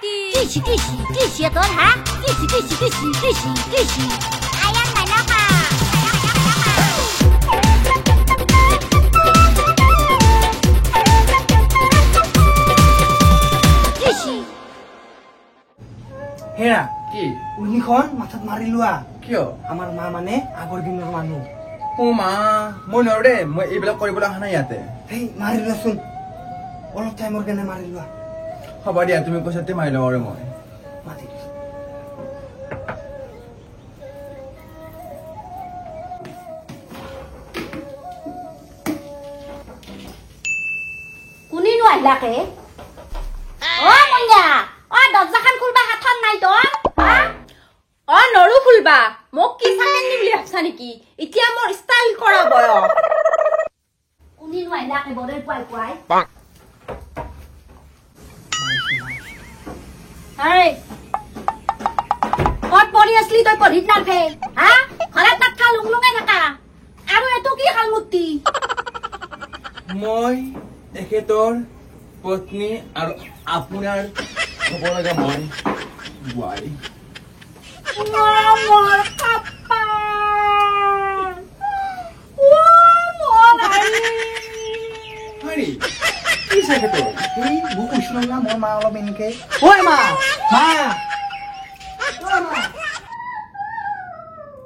Kisi তোৰ হ্যাঁ Kisi আয়া মাইনা পা Kisi হেৰা কি উনিখন মাথাত মাৰি লোৱা কিয় আমাৰ মা মানে আগৰ দিনৰ মানুহ ও মা মই নোৱাৰো দে মই এইবিলাক কৰিবলৈ অহা নাই ইয়াতে হেই মাৰি লোৱাচোন অলপ টাইমৰ কাৰণে মাৰি লোৱা হ'ব দিয়া তুমি কৈছাতে মাৰি লওঁ আৰু মই মাতি কোনিনো আহিলাকে মইনা দৰজাখান খুলবা হাতখন নাই তোৰ নৰু খুলবা মোক কি চাকেননি বুলি ভাবছা নেকি এতিয়া মোৰ ষ্টাইল কৰা বয়স কোনিনো আহিলাকে বরের পাই আরে কত পড়ি আসলি তই পঢ়িত না ফে হ্যাঁ ঘরে টাকা লুংলুঙাই থাকা আৰু এটো কি হালমুতি মই এখেতৰ পত্নী আৰু আপোনাৰ হ'ব লগা মই বোৱাৰী মোৰ কাপা হৰি কি চাগে তোৰ এই মোক কৈছিলো না মোৰ মা অলপ এনেকে ঐ মা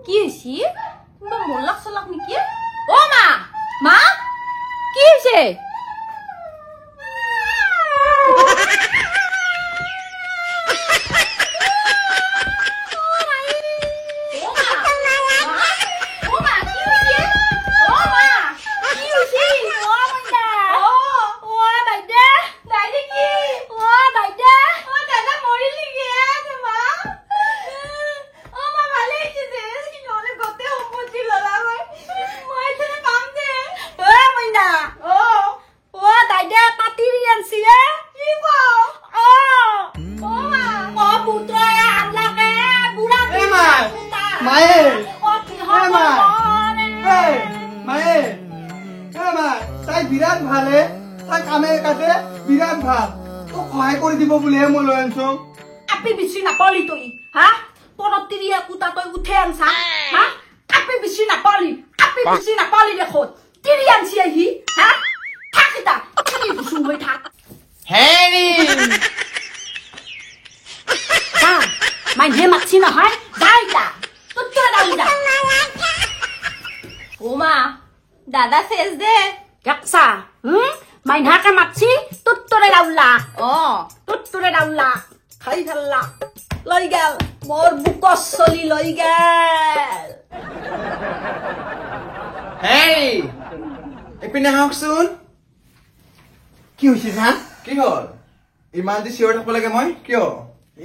কি হৈছে কিবা মলাক চলাক নেকি অ মা কি হৈছে তাই বিৰাট ভালে তাই কামে কাজে বিৰাট ভাল তোক সহায় কৰি দিব বুলিহে মই লৈ আনিছো আপি বিচি নাপালি তই হা পৰতিৰিয়া কুটা তই উঠে আনছা হা আপি বিচি নাপালি দেখো তিৰি আনছি আহি হা থাকিতা কি বুসু হৈ থাক হেৰি যা মাইহে মাছি নহয় যাইতা তুত্তু দাউলা ও মা দাদা ফেস দে দেখছা মাইহাকে মাছি তুত্তুৰে দাউলা খাই ফেললা লৈ গেল মোৰ বুকত চলি লৈ গেল হেৰি এইপিনে আহকচোন কি হৈছে হা কি হ'ল ইমান যে চিঞৰ থাকিব লাগে মই কিয়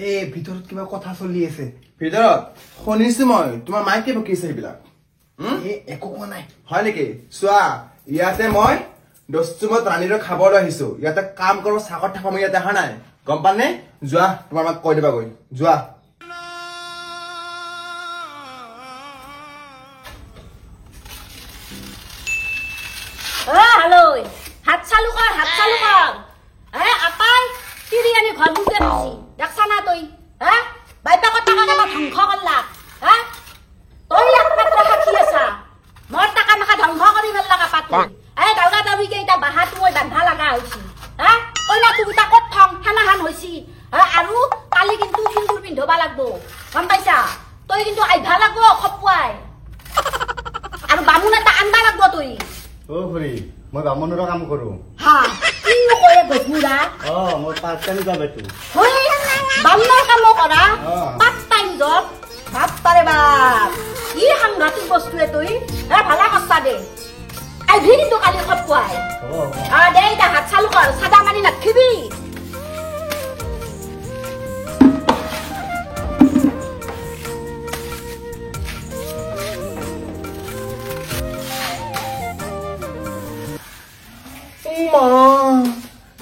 এই ভিতৰত কিবা কথা চলি আছে ভিতৰত শুনিছো মই তোমাৰ মায়ে কি বকিছে সেইবিলাক একো কোৱা নাই হয় নেকি চোৱা ইয়াতে মই দস্তুমত ৰাণীৰ খাবলৈ আহিছো ইয়াতে কাম কৰিব চাকত থাকা মই ইয়াতে অহা নাই গম পানে যোৱা তোমাৰ মাক কৈ দিবা গৈ যোৱা হেল্ল' হাত চালু কৰ আপাই তিৰি আনি ঘৰ মুখে দিছি দেখছা না তই হা বাইপাকত টাকা ধ্বংস কৰলা হা তই একমাত্ৰ সাক্ষী আছা মোৰ টাকা মাকা ধ্বংস কৰি পেলালা কাপাটো দাউৰা দাউৰিকে এতিয়া বাহাটো মই বান্ধা লগা হৈছি হা কইনা তুমিতা ক'ত থং সেনাহান হৈছি আৰু কালি কিন্তু সিন্দুৰ পিন্ধবা লাগব গম পাইছা তই কিন্তু আইভা লাগব খপুৱাই আৰু বামুণ এটা আনবা লাগব তই ও খুৰী মই বামুণৰ কাম কৰো হা কিনো কৰে গধুৰা মোৰ পাৰ্ট টাইম জব এইটো বামুণৰ কাম কৰা পাৰ্ট টাইম জব বাপ্পাৰে বাপ কি সাংঘাতিক বস্তুৱে তই ভালা কষ্টা দে আইভি কিন্তু কালি খপুৱাই দে এতিয়া হাত চালু কৰ চাদা মানি নাখিবি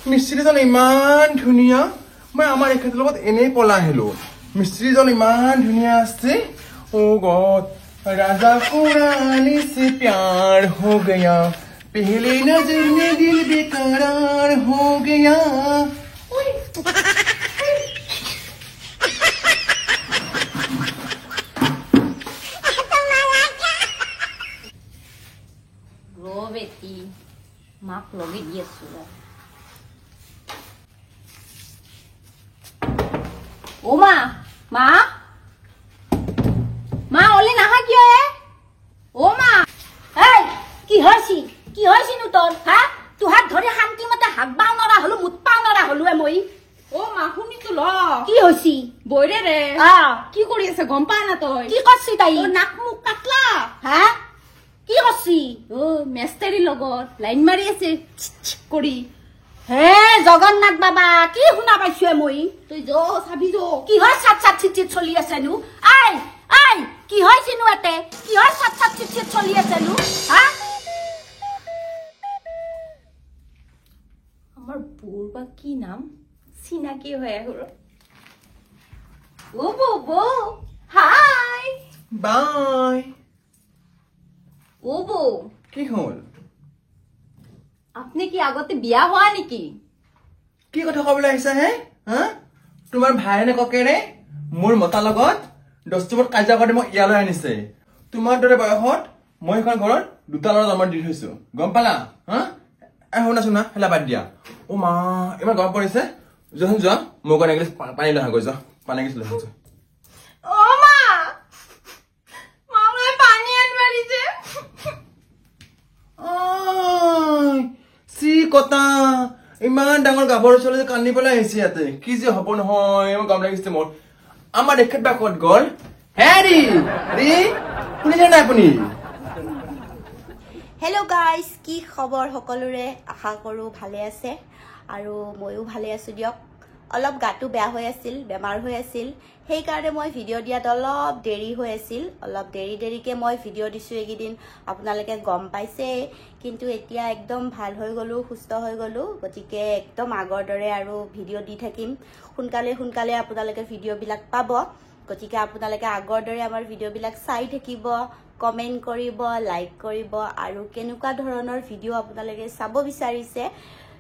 মিস্ত্ৰীজন ইমান ধুনীয়া মই আমাৰ এখেতৰ লগত এনেই পলা আহিলো মিস্ত্ৰীজন ইমান ধুনীয়া আছে ओ गॉड राजा को रानी से प्यार हो गया पहले नजर में दिल बेकरार हो गया লগে দি আছো ও মা মা মা ওলে নাহা কিয় ও মা এই কি হয়ছি নু তোর হ্যাঁ তোহাত ধৰি শান্তিমতে হাগবাও নৰা হলো মুতপাও নৰা হলোৱে মই ও মা শুনিছো ল কি হয়ছি বৈৰে ৰে কি কৰি আছে গম পা না তই কি কৰছি তাই তোৰ নাক মুখ কাটলা হা কি কৰছি ও মেষ্টাৰীৰ লগত লাইন মাৰি আছে চিক চিক কৰি হে জগন্নাথ বাবা কি শুনা পাইছো মই তই য চাবি য কিহৰ চাত চাত চিট চলি আছে নো আই আই কি হয়ছি নো এতে কিহৰ চাত চাত চিট চলি আছে নো হা আমাৰ বৌৰ বা কি নাম চিনাকি হৈ আহিল ও বৌ হাই বাই ও বৌ কি হ'ল আপনি কি আগতে বিয়া হোৱা নেকি কি কথা ক'বলৈ আহিছা হে হা তোমাৰ ভাইনে ককেৰে মোৰ মতাৰ লগত দস্তুবত কাজিয়া কৰি মোক ইয়ালৈ আনিছে তোমাৰ দৰে বয়সত মই এখন ঘৰত দুটা ল'ৰা জন্ম দি থৈছো গম পালা হা শুনাচোন না হেলা বাদ দিয়া অ মা ইমান গৰম পৰিছে যোৱা যোৱা মোৰ কাৰণে এগিলাচ পানী লৈ গৈ যোৱা পানী এগিলাচ লৈ যোৱা ও মা মামাই পানী আনবা দিছে চি কটা ইমান ডাঙৰ গাভৰু ছোৱালী কান্দিবলৈ আহিছে ইয়াতে কি যে হ'ব নহয় ইমান গৰম লাগিছে মোৰ আমাৰ দেখাত বা ক'ত গ'ল হেৰি ৰি শুনিছে নাই আপুনি হেল্ল' গাইজ কি খবৰ সকলোৰে আশা কৰোঁ ভালে আছে আৰু ময়ো ভালে আছোঁ দিয়ক অলপ গাটো বেয়া হৈ আছিল বেমাৰ হৈ আছিল সেইকাৰণে মই ভিডিঅ' দিয়াত অলপ দেৰি হৈ আছিল অলপ দেৰিকৈ মই ভিডিঅ' দিছোঁ এইকেইদিন আপোনালোকে গম পাইছে কিন্তু এতিয়া একদম ভাল হৈ গ'লোঁ সুস্থ হৈ গ'লোঁ গতিকে একদম আগৰ দৰে আৰু ভিডিঅ' দি থাকিম সোনকালে আপোনালোকে ভিডিঅ'বিলাক পাব গতিকে আপোনালোকে আগৰ দৰে আমাৰ ভিডিঅ'বিলাক চাই থাকিব কমেণ্ট কৰিব লাইক কৰিব আৰু কেনেকুৱা ধৰণৰ ভিডিঅ' আপোনালোকে চাব বিচাৰিছে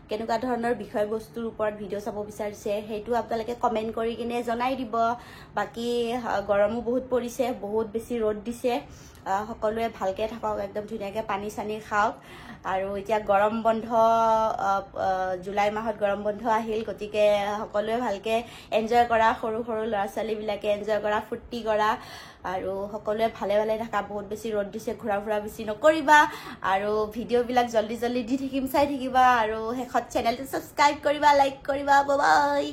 কেনেকুৱা ধৰণৰ বিষয়বস্তুৰ ওপৰত ভিডিঅ' চাব বিচাৰিছে সেইটো আপোনালোকে কমেণ্ট কৰি কিনে জনাই দিব বাকী গৰমো বহুত পৰিছে বহুত বেছি ৰ'দ দিছে সকলোৱে ভালকৈ থাকক একদম ধুনীয়াকৈ পানী চানী খাওক আৰু এতিয়া গৰম বন্ধ জুলাই মাহত গৰম বন্ধ আহিল গতিকে সকলোৱে ভালকৈ এনজয় কৰা সৰু সৰু ল'ৰা ছোৱালীবিলাকে এনজয় কৰা ফূৰ্তি কৰা আৰু সকলোৱে ভালে থাকা বহুত বেছি ৰ'দ দিছে ঘূৰা ফুৰা বেছি নকৰিবা আৰু ভিডিঅ'বিলাক জল্দি দি থাকিম চাই থাকিবা আৰু শেষত চেনেলটো ছাবস্ক্ৰাইব কৰিবা লাইক কৰিবা বাই